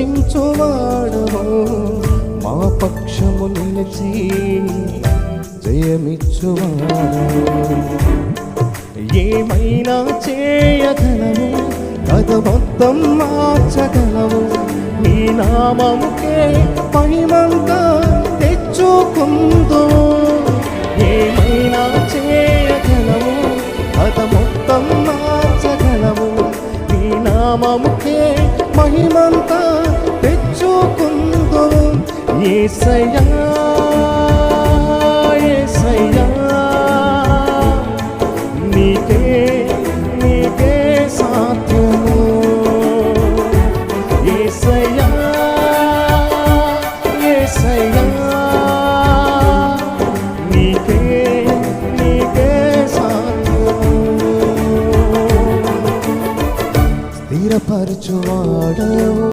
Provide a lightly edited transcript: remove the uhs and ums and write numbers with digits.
హెచ్చించువాడవు, మా పక్షము నిలిచి జయమిచ్చువాడవు. ఏమైనా చేయగలవు, కథ మొత్తం మార్చగలవు, నీ నామముకే మహిమంతా తెచ్చుకుందు. ఏమైనా చేయగలవు, కథ మొత్తం మార్చగలవు, నీ నామముకే మహిమంతా తెచ్చుకుందు. యేసయ్యా యేసయ్యా, నీకే నీకే సాధ్యము. యేసయ్యా యేసయ్యా, నీకే నీకే సాధ్యము. స్థిరపరచువాడవు.